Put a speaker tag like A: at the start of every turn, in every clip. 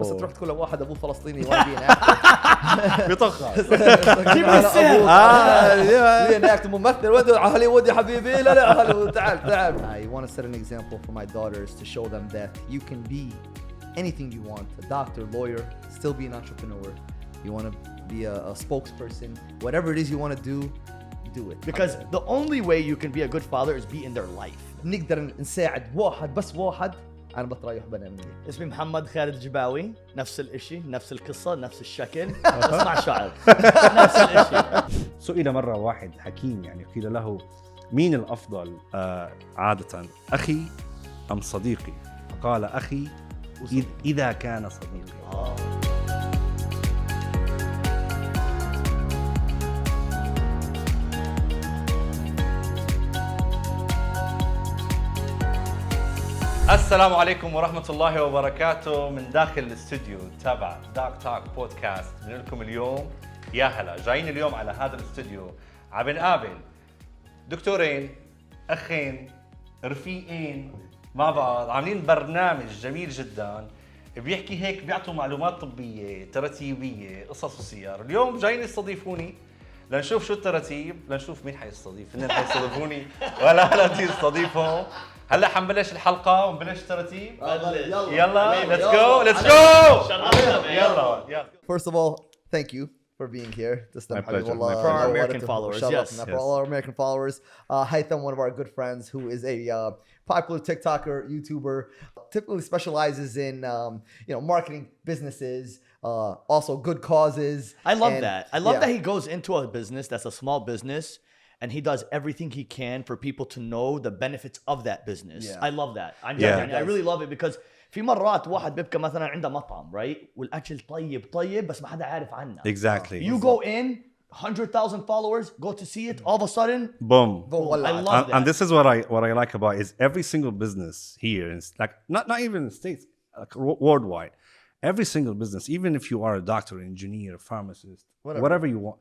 A: بس تروح تقول لواحد ابوه فلسطيني وانا
B: بيطخ
A: جيب لي السحر ليه ممثل ودي هوليوود يا حبيبي لا هوليوود تعال I want to set an example for my daughters to show them that you can be anything you want, a doctor, lawyer, still be an entrepreneur. You want to be a spokesperson, whatever it is you want to do it.
C: Because the only way you can be a good father is be in their life.
A: نقدر نساعد واحد بس واحد. أنا بتريح بنامي.
C: اسمي محمد خالد جيباوي، نفس الاشي، نفس القصة، نفس الشكل، اسمع شعر، نفس الاشي.
B: سئل مرة واحد حكيم يعني قيل له مين الأفضل عادة أخي أم صديقي؟ قال أخي إذا كان صديقي.
D: السلام عليكم ورحمة الله وبركاته من داخل الاستوديو تبع داك توك بودكاست. بنقول لكم اليوم ياهلا، جايين اليوم على هذا الاستوديو عم نقابل دكتورين، أخين، رفيقين مع بعض، عاملين برنامج جميل جدا بيحكي هيك، بيعطوا معلومات طبية تراتيبية قصص وسير. اليوم جايين يستضيفوني لنشوف شو التراتيب، لنشوف مين حيستضيف، هن حيستضيفوني ولا لا تستضيفهم. هلا حنبلش الحلقة ونبلش التراتيب. يلا let's go. يلا.
A: First of all, thank you for being here.
B: My pleasure.
C: For our American followers, yes.
A: For all our American followers. Haitham, one of our good friends who is a popular TikToker, YouTuber, typically specializes in marketing businesses, also good causes.
C: I love that. I love that he goes into a business that's a small business and he does everything he can for people to know the benefits of that business. Yeah. I love that. I really love it because في مرات واحد بيبقى مثلا عنده مطعم right والأكل طيب بس ما حدا عارف عنه.
B: Exactly.
C: You go in 100,000 followers, go to see it, all of a sudden,
B: boom.
C: I love that.
B: And this is what I like about it, is every single business here, is like not even in the States, like worldwide. Every single business, even if you are a doctor, engineer, pharmacist, whatever you want,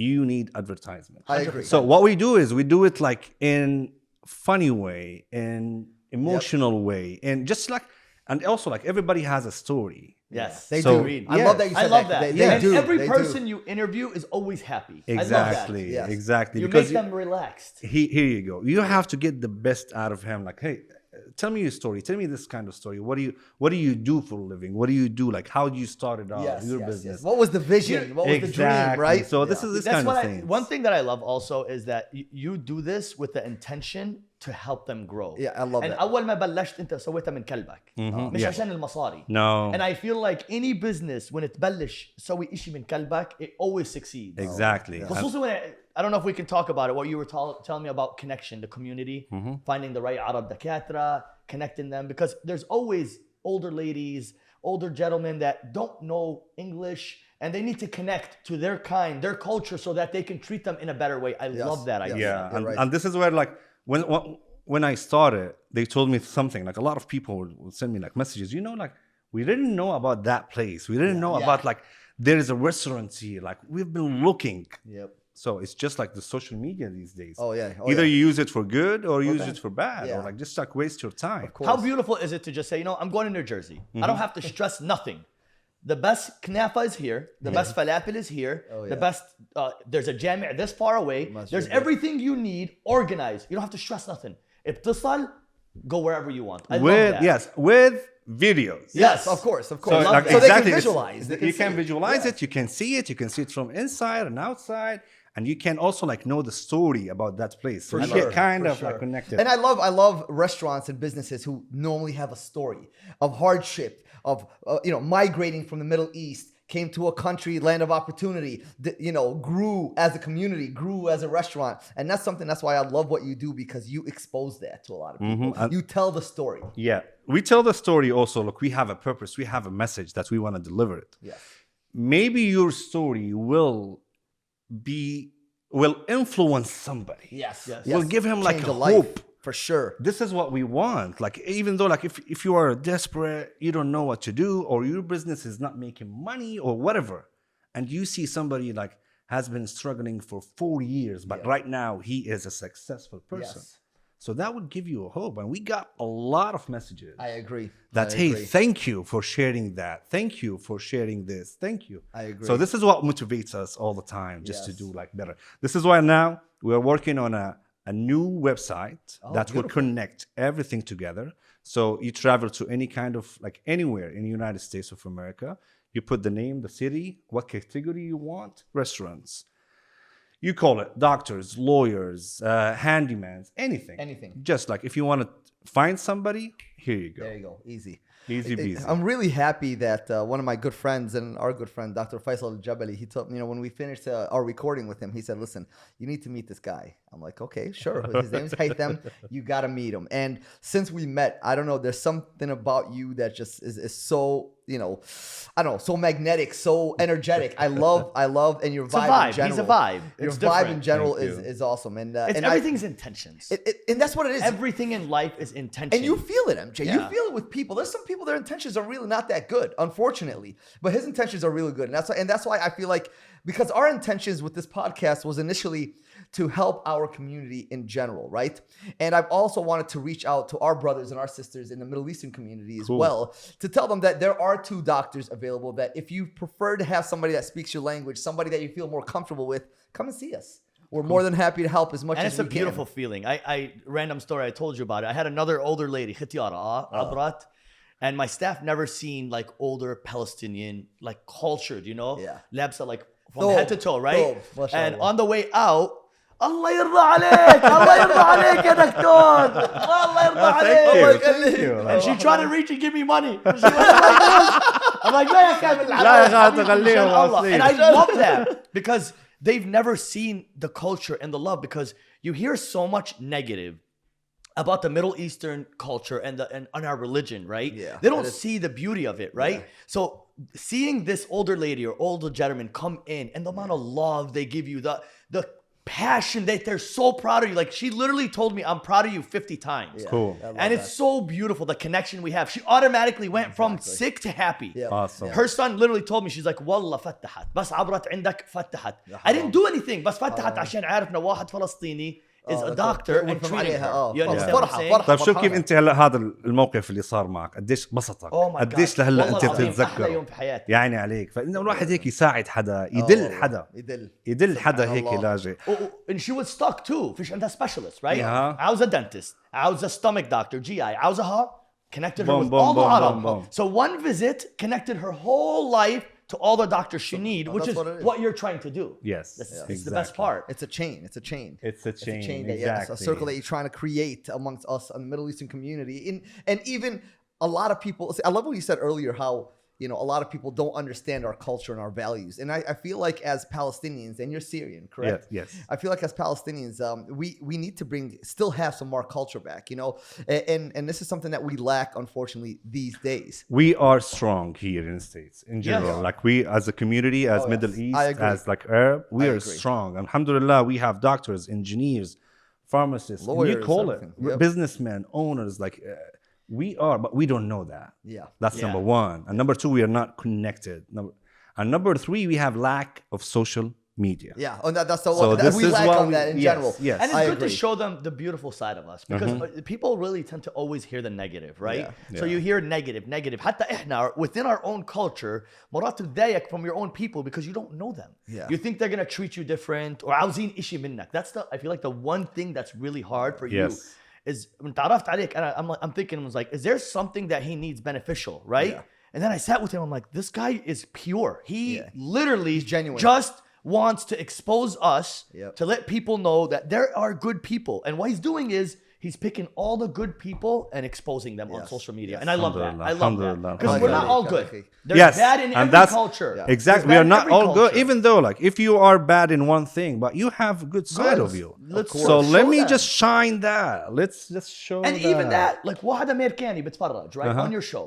B: you need advertisement.
A: I agree.
B: So what we do is we do it like in funny way, in emotional way, and just like, and also like everybody has a story.
C: Yes,
A: they
B: so,
A: do. I love that you said that.
C: And every person you interview is always happy.
B: Exactly.
C: I love that.
A: Yes.
B: Exactly.
C: You
B: because
C: make them relaxed.
B: Here you go. You have to get the best out of him. Like, hey, tell me your story. Tell me this kind of story. What do you do for a living? What do you do? Like, how do you start it out? Your business.
A: Yes. What was the vision? What was the dream? Right.
B: So this is this
C: That's
B: kind of thing.
C: One thing that I love also is that you do this with the intention to help them grow.
A: Yeah, I love that.
C: أول ما بلشت أنت سويتها من قلبك. مش عشان المصاري.
B: No.
C: And I feel like any business when it بلش سوي إشي من قلبك, it always succeeds.
B: Exactly.
C: خصوصا when I don't know if we can talk about it. What you were telling me about connection, the community, finding the right Arab دكاترة, connecting them, because there's always older ladies, older gentlemen that don't know English and they need to connect to their kind, their culture, so that they can treat them in a better way. I love that idea.
B: Yeah, and this is where like when I started, they told me something, like a lot of people would send me like messages, like we didn't know about that place. We didn't know about like there is a restaurant here. Like we've been looking.
A: Yep.
B: So it's just like the social media these days.
A: Either
B: you use it for good or use it for bad, or like just like waste your time.
C: How beautiful is it to just say, I'm going to New Jersey. I don't have to stress nothing. The best knafa is here. The best falafel is here. The best, there's a jami' this far away. There's everything you need organized. You don't have to stress nothing. اتصل, go wherever you want. I love that.
B: Yes, with videos.
A: Yes, of course.
B: So,
A: like,
B: exactly.
A: they can visualize.
B: You can visualize it. You can see it. You can see it from inside and outside. And you can also like know the story about that place. So you get kind of like connected.
A: And I love restaurants and businesses who normally have a story of hardship, of migrating from the Middle East, came to a country, land of opportunity, grew as a community, grew as a restaurant. And that's why I love what you do, because you expose that to a lot of people. You tell the story.
B: Yeah. We tell the story also. Look, we have a purpose. We have a message that we want to deliver it.
A: Yes.
B: Maybe your story will influence somebody.
A: Yes.
B: Will give him like
A: Change
B: a
A: life,
B: hope.
A: for sure.
B: This is what we want. Like, even though like if you are desperate, you don't know what to do, or your business is not making money or whatever, and you see somebody like has been struggling for 4 years, but right now he is a successful person.
A: Yes.
B: So that would give you a hope. And we got a lot of messages.
C: I agree.
B: That,
C: I
B: hey,
C: agree.
B: thank you for sharing that. Thank you for sharing this. Thank you.
C: I agree.
B: So this is what motivates us all the time, just to
C: Yes.
B: do like better. This is why now we're working on a new website that will connect everything together. So you travel to any kind of, like anywhere in the United States of America, you put the name, the city, what category you want, restaurants. You call it doctors, lawyers, handymans, anything.
C: Anything.
B: Just like if you want to find somebody, here you go.
C: There you go. Easy.
B: Easy peasy.
C: I'm really happy that one of my good friends and our good friend, Dr. Faisal Al-Jabali, he told me, when we finished our recording with him, he said, listen, you need to meet this guy. I'm like, okay, sure. His name's Haytham. You got to meet him. And since we met, I don't know, there's something about you that just is so, I don't know, so magnetic, so energetic. I love, and your vibe in general.
E: He's a vibe.
C: Your
E: It's
C: vibe
E: different.
C: in general
B: Thank you.
C: is awesome. And,
E: It's
C: and
E: everything's intentions.
C: and that's what it is.
E: Everything in life is intention.
C: And you feel it, MJ. You
E: Yeah.
C: feel it with people. There's some people, their intentions are really not that good, unfortunately. But his intentions are really good. And that's why I feel like, because our intentions with this podcast was initially to help our community in general, right? And I've also wanted to reach out to our brothers and our sisters in the Middle Eastern community as well, to tell them that there are 2 doctors available, that if you prefer to have somebody that speaks your language, somebody that you feel more comfortable with, come and see us. We're more than happy to help as much
E: and
C: as
E: it's
C: we
E: a beautiful feeling. I random story, I told you about it. I had another older lady, Khitiyara, Abrat, and my staff never seen like older Palestinian, like cultured,
C: Yeah.
E: Labsa like from head to toe, right?
C: mashallah.
E: And on the way out, Allah يرضى عليك, Allah يرضى عليك يا دكتور, Allah يرضى عليك.
B: Thank you.
E: And she tried to reach and give me money. She was like this. I'm like, لا يا كامل
B: خاطر خليهم واصلين.
E: And I love that because they've never seen the culture and the love, because you hear so much negative about the Middle Eastern culture and our religion, right?
C: Yeah,
E: They don't see the beauty of it, right?
C: Yeah.
E: So seeing this older lady or older gentleman come in and the amount of love they give you, the passion that they're so proud of you. Like she literally told me, I'm proud of you 50 times.
C: Yeah.
B: Cool.
C: I love
E: And it's so beautiful, the connection we have. She automatically went from sick to happy.
C: Yeah.
B: Awesome.
E: Her son literally told me, she's like, والله فتحت بس عبرت عندك فتحت. I didn't do anything بس فتحت عشان عارف إنه واحد فلسطيني is a doctor and treating her. You understand what I'm saying?
B: طيب شو كيف انت هلا هذا الموقف اللي صار معك قديش بسطك؟
E: Oh my
B: قديش
E: God.
B: لهلا
E: والله
B: انت
E: العظيم أحلى
B: بتتذكره؟
E: يوم في حياتي.
B: يعني عليك فانه الواحد هيك يساعد حدا، يدل حدا، يدل حدا هيك لاجئ.
E: And she was stuck too. فيش عندها specialist, right?
B: Yeah.
E: I was a dentist. I was a stomach doctor, GI. I was a heart. Connected her
B: Boom,
E: with
B: boom,
E: all the
B: boom,
E: Arab.
B: boom, boom.
E: So one visit connected her whole life to all the doctors she need, which
C: that's
E: is
C: what it is.
E: what you're trying to do.
B: Yes,
E: It's the best part.
C: It's a chain. It's a chain.
B: It's a chain.
C: That,
B: exactly.
C: a circle that you're trying to create amongst us in the Middle Eastern community. And even a lot of people, I love what you said earlier, how, a lot of people don't understand our culture and our values. And I feel like as Palestinians, and you're Syrian, correct?
B: Yes.
C: I feel like as Palestinians, we need to still have some more culture back, and this is something that we lack, unfortunately, these days.
B: We are strong here in the States in general.
E: Yes.
B: Like we as a community, as Middle East, as like Arab, we are strong. Alhamdulillah, we have doctors, engineers, pharmacists,
C: lawyers,
B: you call it,
C: yep.
B: businessmen, owners, like we are, but we don't know that.
C: Yeah.
B: That's number one. And number two, we are not connected. And number three, we have lack of social media.
C: Yeah, and that's the
B: So
C: one.
B: this
C: We
B: is
C: lack
B: why
C: on that in general.
B: Yes.
E: And it's
C: I
E: good
C: agree.
E: to show them the beautiful side of us, because people really tend to always hear the negative, right?
C: Yeah.
E: So you hear negative. حتى إحنا within our own culture مرات تضايق from your own people because you don't know them.
C: Yeah.
E: You think they're gonna treat you different or عاوزين إشي منك. I feel like the one thing that's really hard for you
B: Yes.
E: is when تعرفت عليك I'm thinking, I was like, is there something that he needs beneficial, right?
C: Yeah.
E: And then I sat with him. I'm like, this guy is pure. He literally
C: genuine.
E: just wants to expose us
C: Yep.
E: to let people know that there are good people. And what he's doing is he's picking all the good people and exposing them on
C: Yes.
E: social media.
C: Yes.
E: And I love that. I love that.
B: Alhamdulillah.
E: Because we're not all good.
C: Alhamdulillah.
E: There's
B: Yes,
E: bad in
B: and
E: every
B: that's
E: culture.
C: Yeah.
B: exactly.
E: There's
B: We
E: bad
B: are
E: in
B: not
E: every
B: all good,
E: culture.
B: even though like if you are bad in one thing, but you have a good side of you.
E: Let's
B: So let
E: show
B: me
E: that.
B: just shine that. Let's just show
E: And even that, like واحد أمريكاني بتفرج, right, on your show.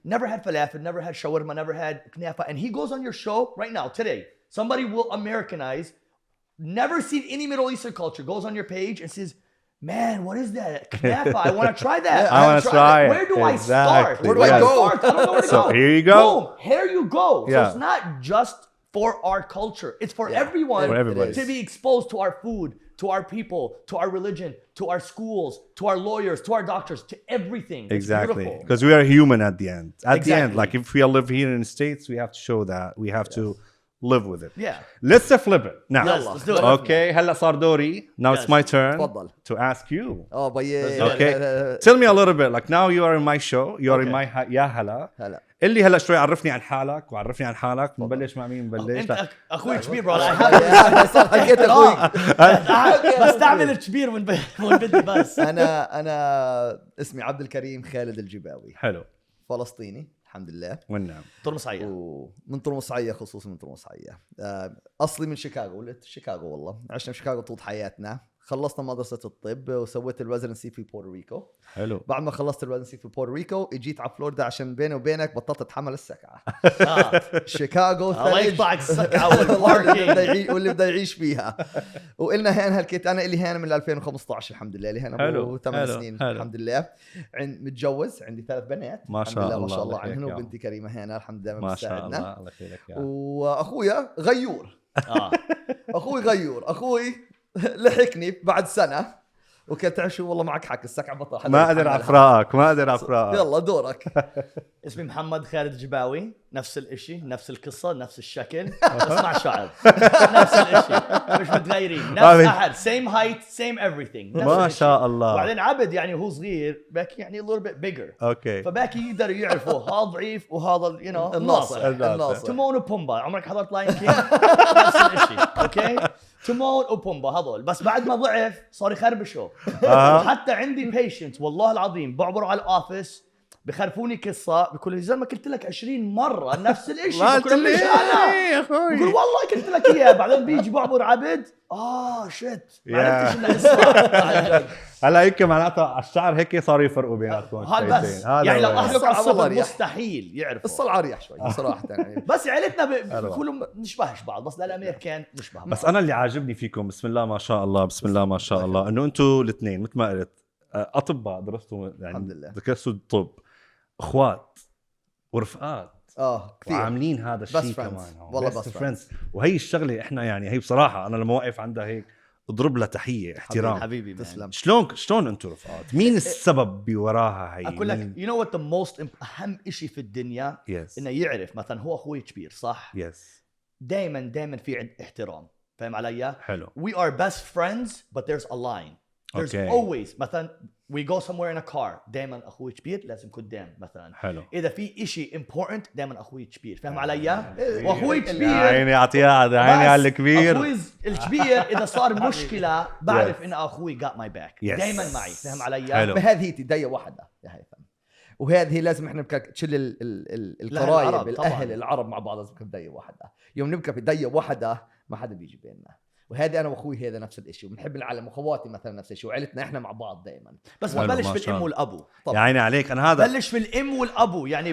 E: Never had falafel, never had shawarma, never had knafa. And he goes on your show right now, today. Somebody will Americanize, never seen any Middle Eastern culture, goes on your page and says, man, what is that? Knafa, I want to try that.
B: I want to try it.
E: Where do I start?
B: Exactly.
C: Where do I go?
E: I don't know where to
B: So
E: go.
B: here you go.
E: Boom, here you go. So
B: Yeah.
E: it's not just for our culture. It's for everyone
B: For everybody.
E: to be exposed to our food,
C: to our people, to our religion, to our schools, to our lawyers, to our doctors, to everything.
B: Exactly, because we are human at the end. At the end, like if we live here in the States, we have to show that. We have to live with it.
C: Yeah.
B: Let's flip it now.
C: Let's do it.
B: Okay, هلا صار دوري. Now it's my turn
A: تفضل.
B: to ask you.
A: Oh, but
B: Okay, tell me a little bit. Like now you are in my show. You are in my ياهلا.
A: هلا.
B: اللي هلا شوي عرفني عن حالك وعرفني عن حالك. نبلش مع مين نبلش؟
C: انت اخوي كبير برو.
A: حكيت اخوي.
C: بستعمل الكبير وين بدي بس.
A: انا اسمي عبدالكريم خالد الجيباوي.
B: حلو.
A: فلسطيني الحمد لله.
B: والنعم.
C: ترمسعيا.
A: ومن ترمسعيا، خصوصا من ترمسعيا. اصلي من شيكاغو، ولدت في شيكاغو والله. عشنا في شيكاغو طول حياتنا. خلصنا مدرسة الطب وسويت الريزيدنسي في بورتوريكو.
B: حلو.
A: بعد ما خلصت الريزيدنسي في بورتوريكو اجيت على فلوريدا عشان بيني وبينك بطلت اتحمل السكعة. شيكاغو
C: الله يقطعك السكعة والباركينج
A: واللي بده يعيش فيها. وقلنا هين هالكيت انا اللي هنا من 2015 الحمد لله، اللي هنا ابو 8 سنين الحمد لله. متجوز، عندي 3 بنات
B: ما شاء الله
A: ما شاء الله عنهن، وبنتي كريمة هنا الحمد لله
B: ما شاء
A: بتساعدنا.
B: الله. الله يخليك يا
A: واخويا غيور. اخوي غيور، اخوي لحقني بعد سنة وكنت شو والله معك حق السكعة بطل.
B: ما أقدر أفرقك، ما أقدر أفرقك.
A: يلا دورك.
C: اسمي محمد خالد جيباوي، نفس الاشي، نفس القصة، نفس الشكل، بس مع شعر. نفس الاشي، مش متغيرين، نفس أحد، same height, same everything.
B: ما شاء الله.
C: وبعدين عبد يعني هو صغير باكي يعني a little bit bigger.
B: أوكي.
C: فباكي يقدر يعرفوا هذا ضعيف وهذا you know
A: الناصح.
C: تيمون وبومبا، عمرك حضرت لاين كينج؟ نفس الاشي، اوكي؟ تيمون وبومبا هذول، بس بعد ما ضعف صار يخربشوا. حتى عندي بيشنت والله العظيم بعبروا على الاوفيس بخرفوني قصه، بيقول لي زلمه قلت لك 20 مره نفس الشيء، بقول له مش انا، بقول والله قلت لك اياه. بعدين بيجي بعبر عبد شت ما عرفتش انه اسمع.
B: هلا هيك معناتها على الشعر هيك صاروا يفرقوا بيناتكم.
C: هذا بس يعني لو احلق على الصبر مستحيل يعرف.
A: الصلع اريح شوي صراحه يعني.
C: بس عيلتنا بيقولوا نشبهش بعض، بس للامريكان نشبه بعض.
B: بس انا اللي عاجبني فيكم بسم الله ما شاء الله، بسم الله ما شاء الله، انه انتم الاثنين مثل ما قلت اطباء، درستوا يعني
A: الحمد لله،
B: درستوا الطب، اخوات ورفقات
A: كثير،
B: وعاملين هذا الشيء كمان
A: والله بس
B: فريندز. وهي الشغله احنا يعني هي بصراحه انا لما واقف عندها هيك اضرب لها تحيه احترام.
C: حبيبي
A: تسلم.
B: شلون انتم رفقات؟ مين السبب بوراها هي؟
C: اقول لك you know what the most اهم شيء في الدنيا انه يعرف مثلا هو اخوي كبير صح؟ دائما في احترام، فاهم علي؟
B: حلو.
C: we are best friends but there's a line. There's always مثلا we go somewhere in a car دائما اخوي كبير لازم قدام مثلا.
B: حلو.
C: اذا في إشي important دائما اخوي كبير، فاهم علي؟ واخوي كبير
B: عيني اعطيها عيني على الكبير.
C: اخوي الكبير اذا صار مشكله بعرف ان اخوي got my back دائما معي، فاهم علي؟
A: بهذه هي دية واحدة يا هيثم، وهذه لازم احنا تشيل القرايب الاهل العرب مع بعض، لازم بدايه واحده. يوم نبقى بدايه واحده ما حدا بيجي بيننا. وهذا انا واخوي هذا نفس الشيء، وبنحب العالم، واخواتي مثلا نفس الشيء، وعيلتنا احنا مع بعض دائما.
C: بس ببلش في الام والابو.
B: يا عيني عليك. انا هذا
C: بلش في الام والابو يعني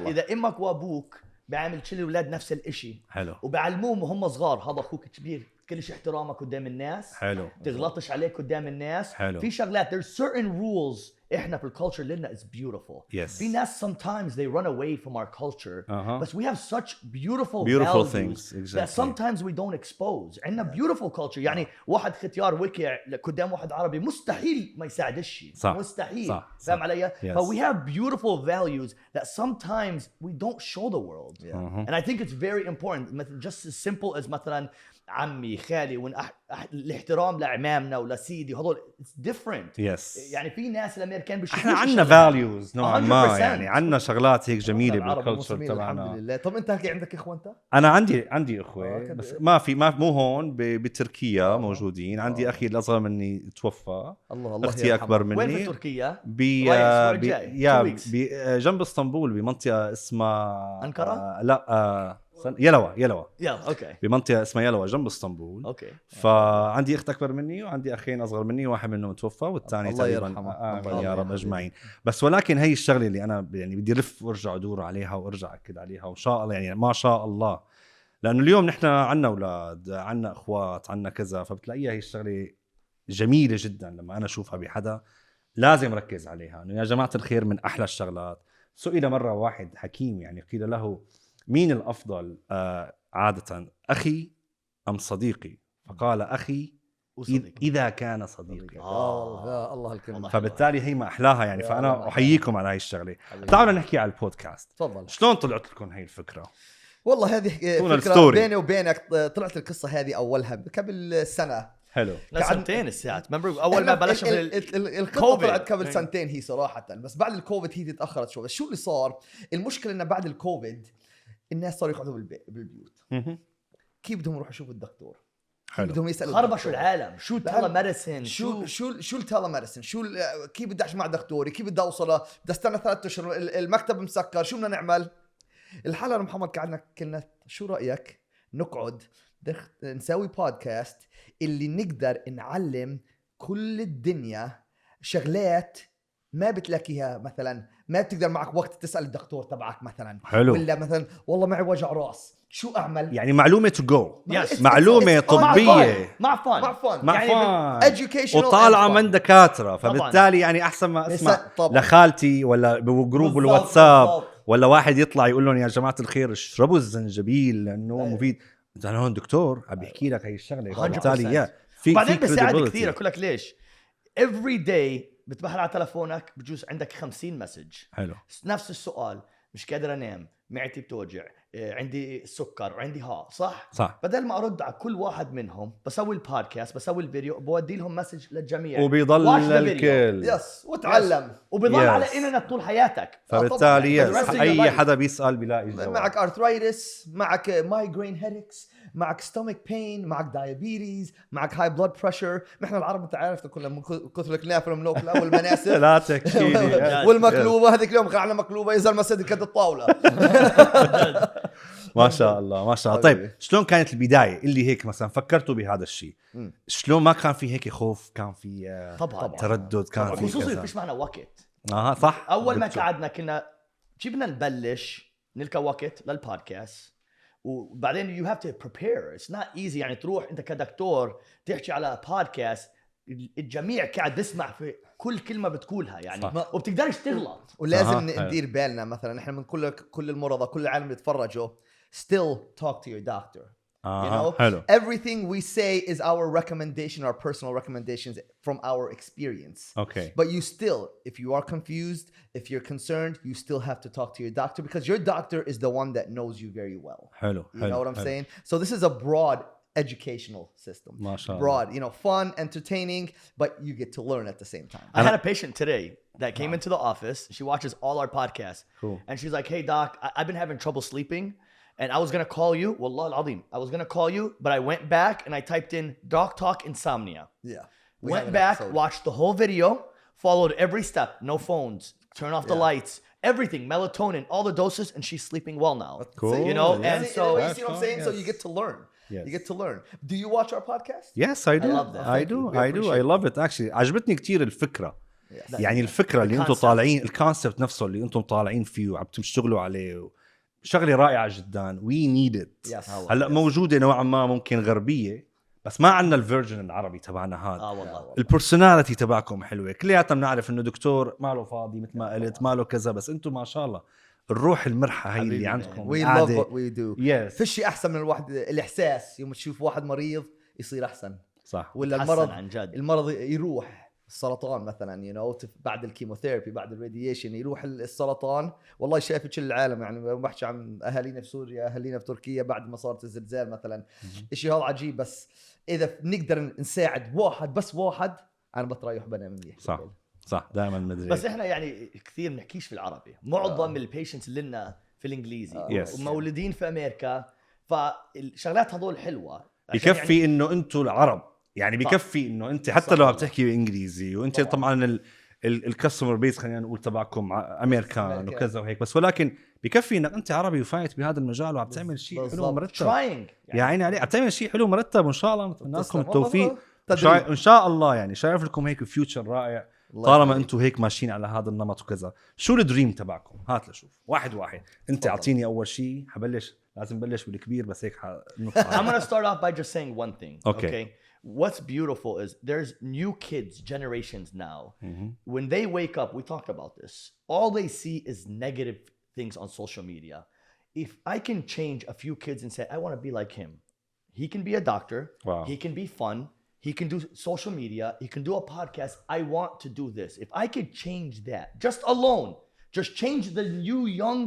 C: اذا امك وابوك بيعمل كل الاولاد نفس الشيء،
B: حلو،
C: وبعلموهم وهم صغار هذا اخوك كبير، كلش احترامك قدام الناس،
B: حلو،
C: تغلطش عليك قدام الناس،
B: حلو.
C: في شغلات there's certain rules احنا في الكالتشر لنا is beautiful. في ناس sometimes they run away from our culture, but we have such beautiful values that sometimes we don't expose. عندنا beautiful culture. يعني واحد ختيار وقع قدام واحد عربي مستحيل ما يساعدش، مستحيل، فاهم علي؟ but we have beautiful values that sometimes we don't show the world. And I think it's very important, just as simple as مثلا عمي خالي الاحترام لعمامنا ولسيدي هذول it's different. يعني في ناس الامريكان بيشوفوا
B: احنا عندنا values نوعا ما، يعني عندنا شغلات هيك جميله بالكلتشر تبعنا.
A: الحمد لله. طب انت هيك عندك اخوه؟ انت؟
B: انا عندي اخوه بس ما مو هون بتركيا موجودين. عندي اخي الاصغر مني توفى،
A: الله
B: اختي اكبر مني.
C: وين في تركيا؟
B: جنب اسطنبول بمنطقه اسمها
C: انقره؟
B: لا يلوا
C: اوكي،
B: بمنطقه اسمها يلوا جنب اسطنبول.
C: اوكي.
B: فعندي اخت اكبر مني وعندي اخين اصغر مني، واحد منهم توفى والثاني
A: الله يرحمه.
B: يا رب اجمعين. بس ولكن هي الشغله اللي انا يعني بدي الف وارجع ادور عليها وارجع اكد عليها، وان شاء الله يعني ما شاء الله، لانه اليوم نحن عنا اولاد، عنا اخوات، عنا كذا، فبتلاقيها هي الشغله جميله جدا. لما انا اشوفها بحدا لازم اركز عليها، انه يا جماعه الخير من احلى الشغلات. سئل مره واحد حكيم يعني قيل له مين الأفضل عادة، أخي أم صديقي؟ فقال أخي اذا كان صديقي.
A: الله الكلمه.
B: فبالتالي هي ما احلاها يعني. فانا احييكم على هاي الشغله. تعالوا نحكي على البودكاست.
A: تفضل.
B: شلون طلعت لكم هاي الفكره؟
A: والله هذه فكره بيني وبينك. طلعت القصه هذه اولها قبل سنه.
B: حلو.
C: سنتين الساعات. اول ما بلشنا
A: القصه طلعت قبل سنتين هي صراحه، بس بعد الكوفيد هي تاخرت شوي. بس شو اللي صار؟ المشكله انه بعد الكوفيد الناس صاروا يقعدوا بالبيوت. كيف بدهم يروحوا يشوفوا الدكتور؟
B: حلو.
A: بدهم يسالوا
C: خربشوا العالم. شو التيليميديسين؟
A: شو التيليميديسين؟ كيف بدي احكي مع دكتوري؟ كيف بدي اوصله؟ بدي استنى 3 اشهر، المكتب مسكر، شو بدنا نعمل؟ الحلقه محمد كنا شو رايك نقعد نسوي بودكاست اللي نقدر نعلم كل الدنيا شغلات ما بتلاقيها، مثلا ما بتقدر معك وقت تسال الدكتور تبعك مثلا.
B: حلو.
A: ولا مثلا والله معي وجع راس، شو اعمل؟
B: يعني معلومه تو جو.
C: Yes.
B: معلومه طبيه
C: مع فن
B: مع
A: educational
B: وطالعه
A: and fun.
B: من دكاتره. فبالتالي يعني احسن ما اسمع
A: طبعاً.
B: لخالتي ولا بجروب الواتساب ولا واحد يطلع يقول لهم يا جماعه الخير اشربوا الزنجبيل لانه هو مفيد. انت هون دكتور عم بيحكي لك هاي الشغله. فبالتالي
C: بعدين بيساعد كثير. اقول لك ليش. every day بتبحر على تلفونك بجوز عندك 50 مسج.
B: حلو.
C: نفس السؤال، مش قادر انام، معدتي بتوجع، عندي سكر وعندي صح. بدل ما ارد على كل واحد منهم بسوي البودكاست، بسوي الفيديو، بودي لهم مسج للجميع
B: وبيضل الكل
A: وتعلم
C: وبيضل على الانترنت طول حياتك.
B: فبالتالي اي حدا بيسال بيلاقي الجواب.
A: معك ارثرايتس، معك مايجرين هيدكس، معك ستومك بين، معك دايابيتيز، معك هاي بلود بريشر. نحن العرب انت عارف كلنا من كثر الكنافه الملوكله والمناسف
B: لا تحكيني
A: والمقلوبه. هذيك اليوم قعدنا مقلوبه يا زلمه سد قد الطاوله.
B: ما شاء الله ما شاء الله. طيب شلون كانت البدايه اللي هيك مثلا فكرتوا بهذا الشيء؟ شلون ما كان في هيك خوف؟ كان في
C: طبعا
B: تردد؟ كان في
C: خصوصا فيش معنا وقت.
B: صح.
C: اول ما قعدنا كنا جبنا نبلش نلقى وقت للبودكاست. وبعدين you have to prepare. it's not easy. يعني تروح انت كدكتور تحكي على بودكاست الجميع قاعد بيسمع في كل كلمه بتقولها يعني وبتقدرش تغلط.
A: ولازم ندير بالنا مثلا احنا من كل المرضى كل العالم اللي يتفرجوا still talk to your doctor. You know, everything we say is our recommendation, our personal recommendations from our experience.
B: Okay.
A: But you still, if you are confused, if you're concerned, you still have to talk to your doctor because your doctor is the one that knows you very well. You know what I'm saying? So this is a broad educational system. Broad, you know, fun, entertaining, but you get to learn at the same time.
C: I had a patient today that came into the office. She watches all our podcasts.
B: Cool.
C: And she's like, hey doc, I've been having trouble sleeping. And I was going to call you. Wallah al-azim. I was going to call you, but I went back and I typed in Doc Talk Insomnia.
A: Yeah.
C: Went back, watched the whole video, followed every step. No phones, turn off the lights, everything, melatonin, all the doses, and she's sleeping well now.
B: Cool.
C: You know,
A: and
C: so
A: you see what I'm saying? So you get to learn.
B: Yes.
A: You get to learn. Do you watch our podcast?
B: Yes, I do.
C: I love that.
B: I do. I love it actually. عجبتني كتير الفكرة. يعني الفكرة اللي انتم طالعين، الكونسبت نفسه اللي انتم طالعين فيه وعم تشتغلوا عليه، شغلة رائعة جدا. We need it. هلا موجودة نوعا ما ممكن غربية، بس ما عندنا الفيرجن العربي تبعنا هذا.
C: والله.
B: البرسوناليتي تبعكم حلوة. كلياتنا بنعرف انه دكتور ماله فاضي مثل ما قلت، ماله كذا، بس انتم ما شاء الله الروح المرحة هي اللي عندكم.
A: We love what we do.
B: Yes.
A: فيش شيء أحسن من الواحد الإحساس يوم تشوف واحد مريض يصير أحسن.
B: صح.
A: ولا المرض يروح. السرطان مثلا you know بعد الكيموثيرابي بعد الراديشن يروح السرطان. والله شايف كل العالم يعني بحكي عن اهالينا في سوريا، اهالينا في تركيا بعد ما صارت الزلزال مثلا. شيء هذا عجيب. بس اذا نقدر نساعد واحد بس واحد انا بتريح بنام منيح.
B: صح دائما مدري.
C: بس احنا يعني كثير بنحكيش في العربي. معظم البيشنتس اللي لنا في الانجليزي ومولودين في امريكا. فالشغلات هذول حلوه.
B: بكفي يعني انه انتم العرب يعني بكفي انه انت حتى لو عم تحكي انجليزي وانت طبعا الكاستمر بيس خلينا نقول تبعكم امريكان وكذا وهيك، بس ولكن بكفي انك انت عربي وفايت بهذا المجال وعم تعمل شيء حلو ومرتب. يا عيني عليك عم تعمل شيء حلو ومرتب، وان شاء الله نتمنى لكم التوفيق ان شاء الله. يعني شايف لكم هيك فيوتشر رائع طالما انتم هيك ماشيين على هذا النمط وكذا. شو الدريم تبعكم؟ هات لشوف واحد انت اعطيني اول شيء. حبلش لازم بلش بالكبير بس هيك
C: I'm going to start off by just saying one thing. Okay. What's beautiful is there's new kids, generations now. When they wake up, we talked about this. All they see is negative things on social media. If I can change a few kids and say, I want to be like him. He can be a doctor.
B: Wow.
C: He can be fun. He can do social media. He can do a podcast. I want to do this. If I could change that, just alone, just change the new young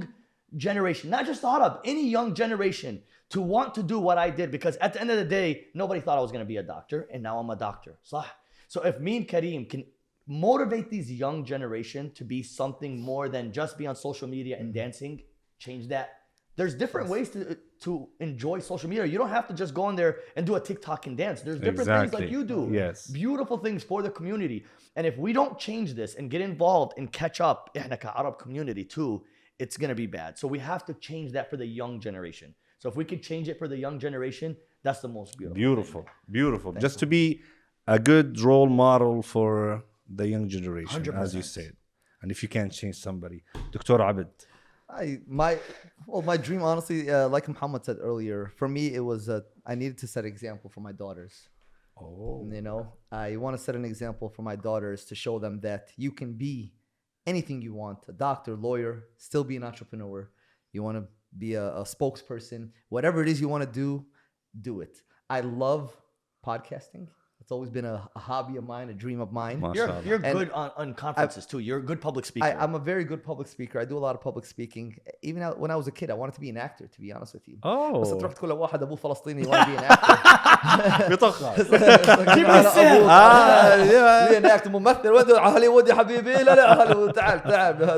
C: generation, not just the Arab, any young generation to want to do what I did. Because at the end of the day, nobody thought I was going to be a doctor. And now I'm a doctor. صح? So if me and Kareem can motivate these young generation to be something more than just be on social media and dancing, change that. There's different ways to enjoy social media. You don't have to just go in there and do a TikTok and dance. There's different things like you do.
B: Yes.
C: Beautiful things for the community. And if we don't change this and get involved and catch up, إحنا كعرب community too, it's going to be bad. So we have to change that for the young generation. So if we could change it for the young generation, that's the most beautiful.
B: Beautiful. Just to be a good role model for the young generation,
C: 100%.
B: as you said. And if you can't change somebody. Dr. Abed.
A: My dream, honestly, like Muhammad said earlier, for me, it was I needed to set an example for my daughters. You know, I want to set an example for my daughters to show them that you can be anything you want, a doctor, lawyer, still be an entrepreneur. You want to be a spokesperson, whatever it is you want to do it. I love podcasting. It's always been a hobby of mine, a dream of mine.
C: You're good on conferences too. You're a good public speaker.
A: I'm a very good public speaker. I do a lot of public speaking. Even when I was a kid, I wanted to be an actor, to be honest with you. بس تروح تقول لواحد أبوه فلسطيني you want to be an actor. أنا actor ممثل ودي هوليوود يا حبيبي. لا هوليوود تعال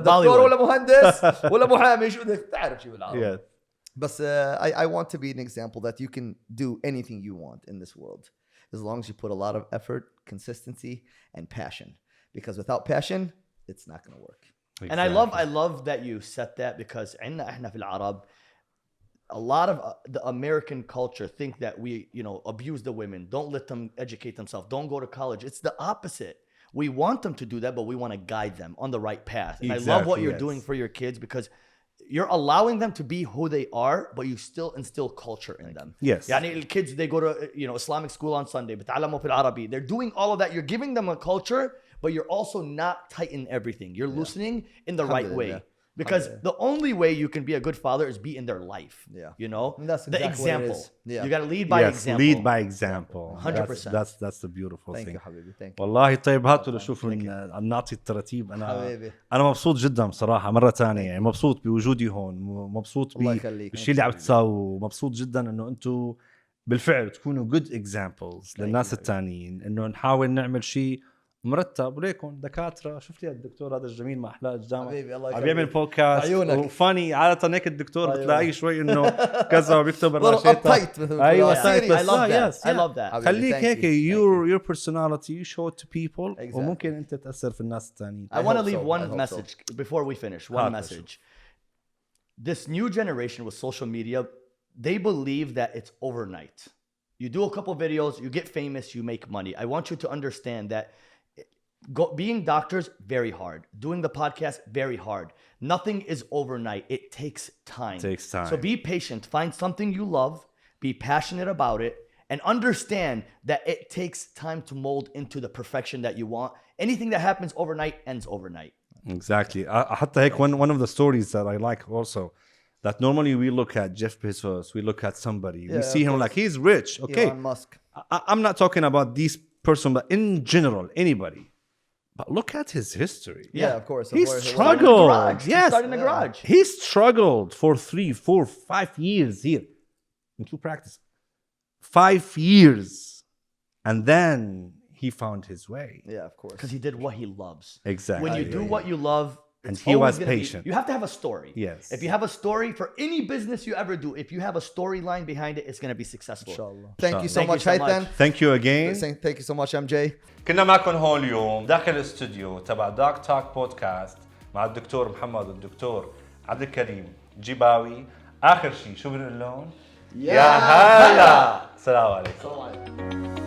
A: دكتور ولا مهندس ولا محامي شو بدك تعرف شو بالعربي. بس I want to be an example that you can do anything you want in this world. As long as you put a lot of effort, consistency, and passion. Because without passion, it's not going to work.
C: Exactly. And I love that you said that because إحنا في العرب, a lot of the American culture think that we, abuse the women. Don't let them educate themselves. Don't go to college. It's the opposite. We want them to do that, but we want to guide them on the right path. And I love what you're doing for your kids because you're allowing them to be who they are, but you still instill culture in them.
B: Yes.
C: يعني the kids, they go to Islamic school on Sunday. بتعلموا في العربي. They're doing all of that. You're giving them a culture, but you're also not tightening everything. You're loosening in the right way. Because the only way you can be a good father is be in their life.
A: And that's exactly
C: the example. You got to lead by example.
B: Lead by example.
C: 100%.
B: That's the beautiful thing.
A: Thank you حبيبي. Thank you.
B: والله طيب هاتوا لشوفوا نعطي الترتيب. أنا مبسوط جدا بصراحة مرة ثانية. يعني مبسوط بوجودي هون. مبسوط بالشيء اللي عم تساووا. مبسوط جدا إنه أنتوا بالفعل تكونوا good examples للناس الثانيين. إنه نحاول نعمل شيء مرتب. وليكن دكاتره شفت لي الدكتور هذا الجميل ما احلاه الجامعه عم بيعمل بودكاست وفاني عاده هيك الدكتور بتلاقيه شوي انه كذا وبيكتب الراشات ايوه
C: I love that
B: خليك هيك your personality you show it to people وممكن انت تاثر في الناس الثانيين.
C: I want to leave one message before we finish. One message. This new generation with social media, they believe that it's overnight. You do a couple videos, you get famous, you make money. I want you to understand that being doctors, very hard. Doing the podcast, very hard. Nothing is overnight. It takes time. So be patient. Find something you love. Be passionate about it. And understand that it takes time to mold into the perfection that you want. Anything that happens overnight ends overnight.
B: Exactly. حتى هيك one of the stories that I like also, that normally we look at Jeff Bezos, we look at somebody, we see him like he's rich. Okay.
A: Elon Musk.
B: I'm not talking about this person, but in general, anybody. But look at his history.
A: Yeah, of course.
B: He struggled.
C: Yes. Started in the garage.
B: He struggled for 3, 4, 5 years here into practice. 5 years. And then he found his way.
A: Yeah, of course.
C: Because he did what he loves.
B: Exactly.
C: When you do what you love,
B: and he was patient.
C: You have to have a story.
B: Yes.
C: If you have a story for any business you ever do, if you have a storyline behind it, it's going to be successful.
A: Inshallah. Thank you so much, Haythan.
B: Thank you again.
A: Thank you so much, MJ.
D: كنا معكم هون اليوم داخل الاستوديو تبع دوك توك بودكاست مع الدكتور محمد والدكتور عبدالكريم جيباوي. آخر شيء شو بنقول لهم؟ يا هلا. السلام عليكم.